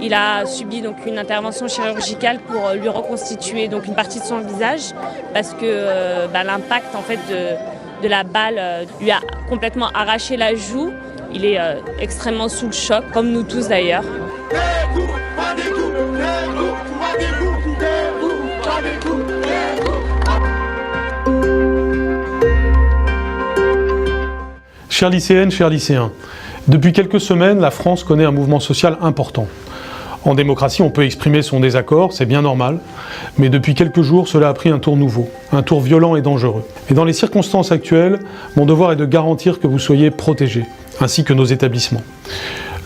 Il a subi donc une intervention chirurgicale pour lui reconstituer donc une partie de son visage parce que l'impact en fait de la balle lui a complètement arraché la joue. Il est extrêmement sous le choc, comme nous tous d'ailleurs. Chères lycéennes, chers lycéens, depuis quelques semaines, la France connaît un mouvement social important. En démocratie, on peut exprimer son désaccord, c'est bien normal, mais depuis quelques jours, cela a pris un tour nouveau, un tour violent et dangereux. Et dans les circonstances actuelles, mon devoir est de garantir que vous soyez protégés, ainsi que nos établissements.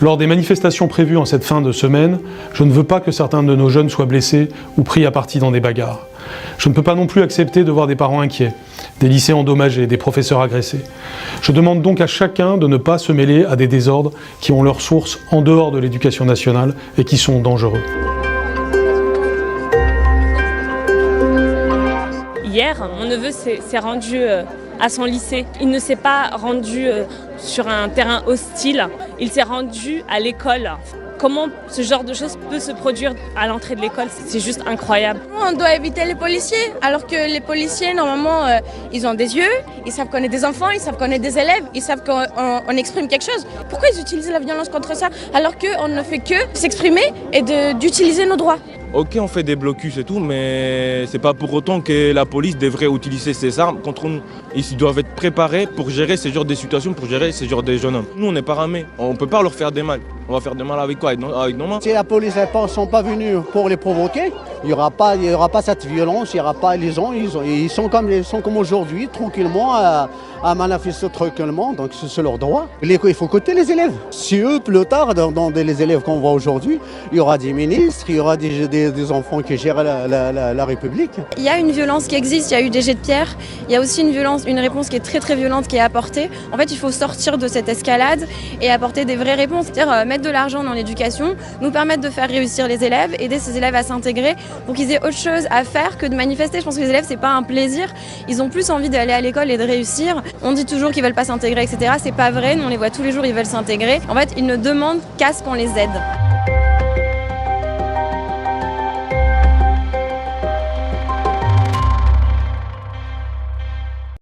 Lors des manifestations prévues en cette fin de semaine, je ne veux pas que certains de nos jeunes soient blessés ou pris à partie dans des bagarres. Je ne peux pas non plus accepter de voir des parents inquiets, des lycées endommagés, des professeurs agressés. Je demande donc à chacun de ne pas se mêler à des désordres qui ont leur source en dehors de l'éducation nationale et qui sont dangereux. Hier, mon neveu s'est rendu à son lycée. Il ne s'est pas rendu sur un terrain hostile, il s'est rendu à l'école. Comment ce genre de choses peut se produire à l'entrée de l'école, c'est juste incroyable. On doit éviter les policiers, alors que les policiers, normalement, ils ont des yeux, ils savent qu'on est des enfants, ils savent qu'on est des élèves, ils savent qu'on exprime quelque chose. Pourquoi ils utilisent la violence contre ça, alors qu'on ne fait que s'exprimer et d'utiliser nos droits? Ok, on fait des blocus et tout, mais c'est pas pour autant que la police devrait utiliser ses armes contre nous. Ils doivent être préparés pour gérer ce genre de situations, pour gérer ce genre de jeunes hommes. Nous, on n'est pas armés, on peut pas leur faire des mal. On va faire des mal avec quoi? Avec nos mains? Si la police ne sont pas venus pour les provoquer, il n'y aura pas cette violence, il y aura pas les gens, ils sont comme aujourd'hui, tranquillement, à manifester tranquillement, donc c'est leur droit. Il faut écouter les élèves. Si eux, plus tard, dans les élèves qu'on voit aujourd'hui, il y aura des ministres, il y aura des enfants qui gèrent la République. Il y a une violence qui existe, il y a eu des jets de pierre, il y a aussi une réponse qui est très très violente qui est apportée. En fait, il faut sortir de cette escalade et apporter des vraies réponses, c'est-à-dire mettre de l'argent dans l'éducation, nous permettre de faire réussir les élèves, aider ces élèves à s'intégrer pour qu'ils aient autre chose à faire que de manifester. Je pense que les élèves, c'est pas un plaisir, ils ont plus envie d'aller à l'école et de réussir. On dit toujours qu'ils veulent pas s'intégrer, etc. C'est pas vrai, nous on les voit tous les jours, ils veulent s'intégrer. En fait, ils ne demandent qu'à ce qu'on les aide.